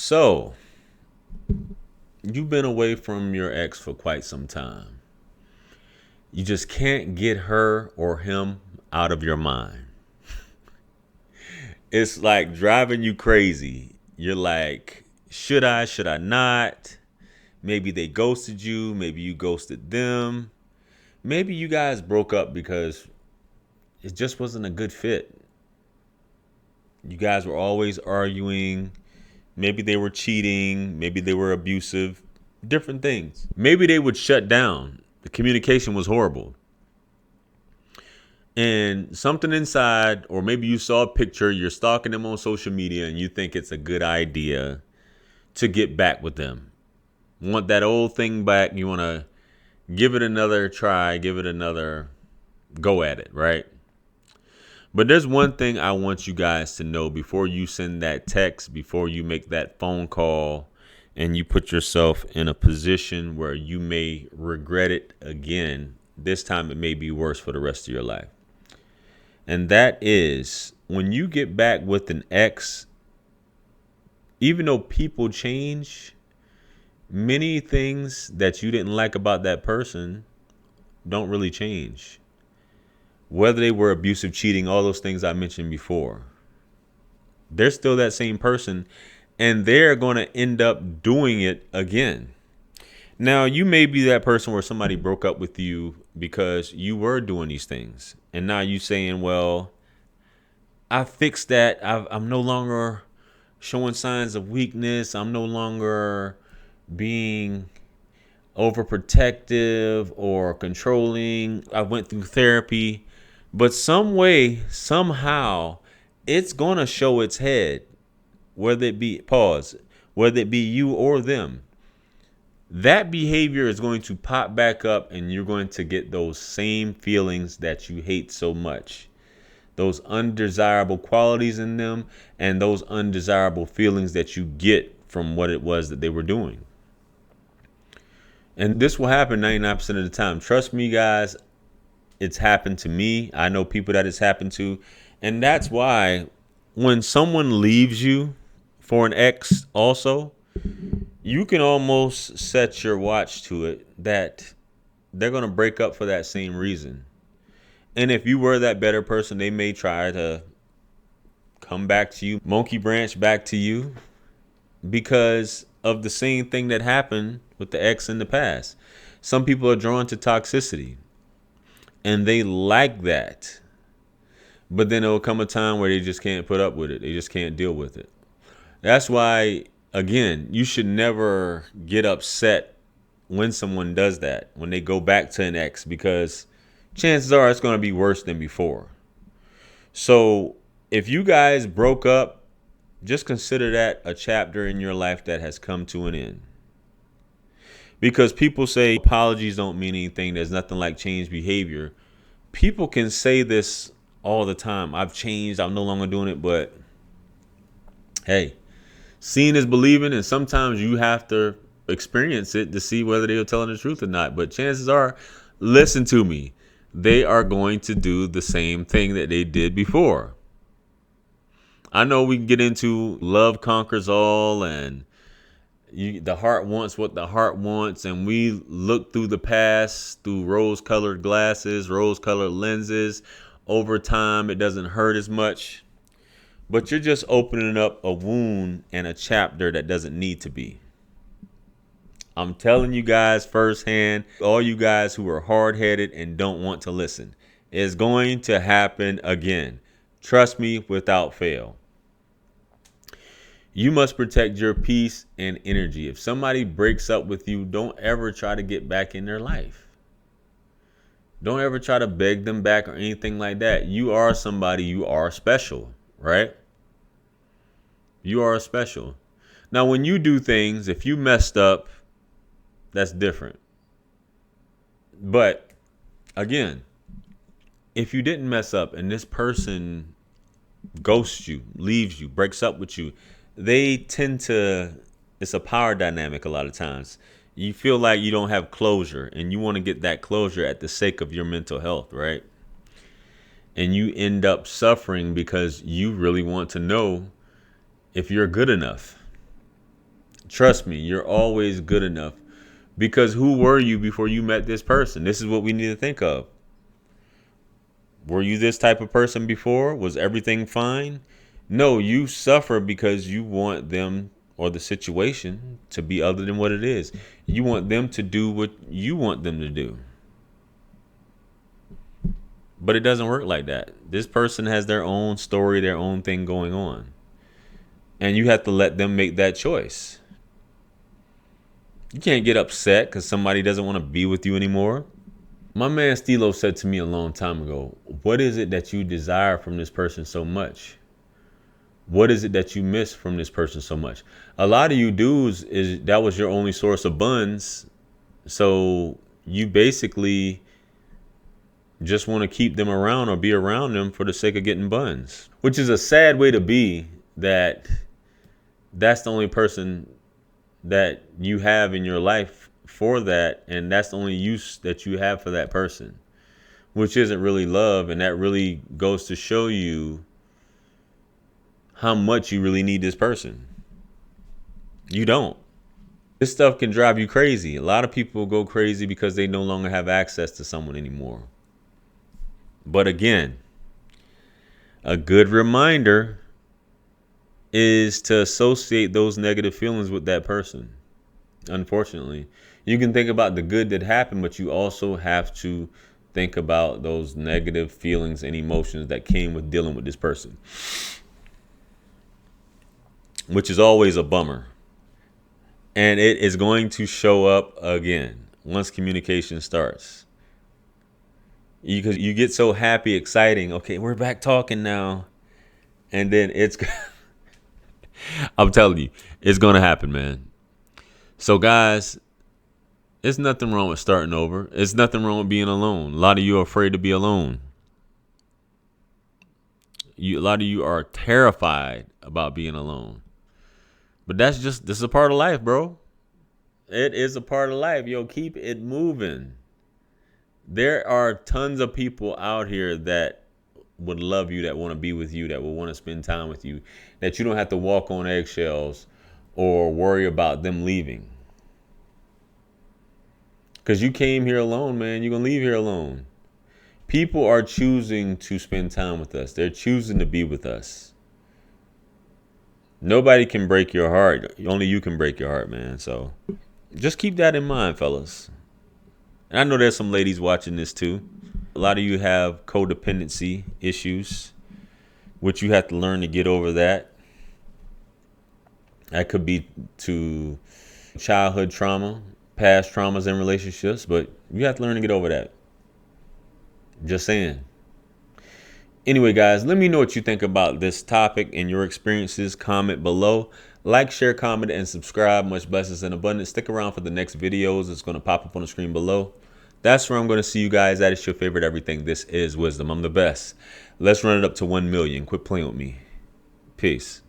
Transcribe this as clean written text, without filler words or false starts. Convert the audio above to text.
So, you've been away from your ex for quite some time. You just can't get her or him out of your mind. It's like driving you crazy. You're like, should I? Should I not? Maybe they ghosted you. Maybe you ghosted them. Maybe you guys broke up because it just wasn't a good fit. You guys were always arguing. Maybe they were cheating. Maybe they were abusive. Different things. Maybe they would shut down. The communication was horrible. And something inside, or maybe you saw a picture, you're stalking them on social media, and you think it's a good idea to get back with them. Want that old thing back. You want to give it another try, give it another go at it, right? But there's one thing I want you guys to know before you send that text, before you make that phone call, and you put yourself in a position where you may regret it again. This time it may be worse for the rest of your life. And that is when you get back with an ex, even though people change, many things that you didn't like about that person don't really change. Whether they were abusive, cheating, all those things I mentioned before, they're still that same person, and they're going to end up doing it again. Now, you may be that person where somebody broke up with you because you were doing these things. And now you saying, well, I fixed that. I'm no longer showing signs of weakness. I'm no longer being overprotective or controlling. I went through therapy. But some way, somehow, it's going to show its head, whether it be, whether it be you or them. That behavior is going to pop back up, and you're going to get those same feelings that you hate so much. Those undesirable qualities in them and those undesirable feelings that you get from what it was that they were doing. And this will happen 99% of the time. Trust me, guys, it's happened to me. I know people that it's happened to. And that's why when someone leaves you for an ex also, you can almost set your watch to it that they're going to break up for that same reason. And if you were that better person, they may try to come back to you, monkey branch back to you, because of the same thing that happened with the ex in the past. Some people are drawn to toxicity, and they like that. But then there will come a time where they just can't put up with it. They just can't deal with it. That's why, again, you should never get upset when someone does that, when they go back to an ex, because chances are it's going to be worse than before. So if you guys broke up, just consider that a chapter in your life that has come to an end. Because people say apologies don't mean anything. There's nothing like changed behavior. People can say this all the time. I've changed. I'm no longer doing it. But hey, seeing is believing. And sometimes you have to experience it to see whether they're telling the truth or not. But chances are, listen to me, they are going to do the same thing that they did before. I know we can get into love conquers all, and the heart wants what the heart wants, and we look through the past through rose-colored glasses, rose-colored lenses. Over time, it doesn't hurt as much, but you're just opening up a wound and a chapter that doesn't need to be. I'm telling you guys firsthand, all you guys who are hard-headed and don't want to listen, it's going to happen again. Trust me, without fail. You must protect your peace and energy. If somebody breaks up with you, don't ever try to get back in their life. Don't ever try to beg them back or anything like that. You are somebody. You are special, right? You are special. Now, when you do things, if you messed up, that's different. But again, if you didn't mess up and this person ghosts you, leaves you, breaks up with you, they tend to, it's a power dynamic a lot of times. You feel like you don't have closure, and you want to get that closure at the sake of your mental health, right? And you end up suffering because you really want to know if you're good enough. Trust me, you're always good enough. Because who were you before you met this person? This is what we need to think of. Were you this type of person before? Was everything fine? No, you suffer because you want them or the situation to be other than what it is. You want them to do what you want them to do. But it doesn't work like that. This person has their own story, their own thing going on. And you have to let them make that choice. You can't get upset because somebody doesn't want to be with you anymore. My man Stilo said to me a long time ago, what is it that you desire from this person so much? What is it that you miss from this person so much? A lot of you dudes, that was your only source of buns. So you basically just want to keep them around or be around them for the sake of getting buns, which is a sad way to be, that's the only person that you have in your life for that, and that's the only use that you have for that person, which isn't really love. And that really goes to show you how much you really need this person. You don't. This stuff can drive you crazy. A lot of people go crazy because they no longer have access to someone anymore. But again, a good reminder is to associate those negative feelings with that person. Unfortunately, you can think about the good that happened, but you also have to think about those negative feelings and emotions that came with dealing with this person, which is always a bummer. And it is going to show up again once communication starts. Because you get so happy, exciting. Okay, we're back talking now. And then I'm telling you, it's going to happen, man. So guys, there's nothing wrong with starting over. There's nothing wrong with being alone. A lot of you are afraid to be alone. A lot of you are terrified about being alone. But this is a part of life, bro. It is a part of life. Yo, keep it moving. There are tons of people out here that would love you, that want to be with you, that will want to spend time with you, that you don't have to walk on eggshells or worry about them leaving. Because you came here alone, man. You're going to leave here alone. People are choosing to spend time with us. They're choosing to be with us. Nobody can break your heart. Only you can break your heart, man. So just keep that in mind, fellas. And I know there's some ladies watching this too. A lot of you have codependency issues, which you have to learn to get over that. That could be to childhood trauma, past traumas in relationships, but you have to learn to get over that. Just saying. Anyway, guys, let me know what you think about this topic and your experiences. Comment below. Like, share, comment, and subscribe. Much blessings and abundance. Stick around for the next videos. It's going to pop up on the screen below. That's where I'm going to see you guys. That is your favorite everything. This is Wisdom. I'm the best. Let's run it up to 1 million. Quit playing with me. Peace.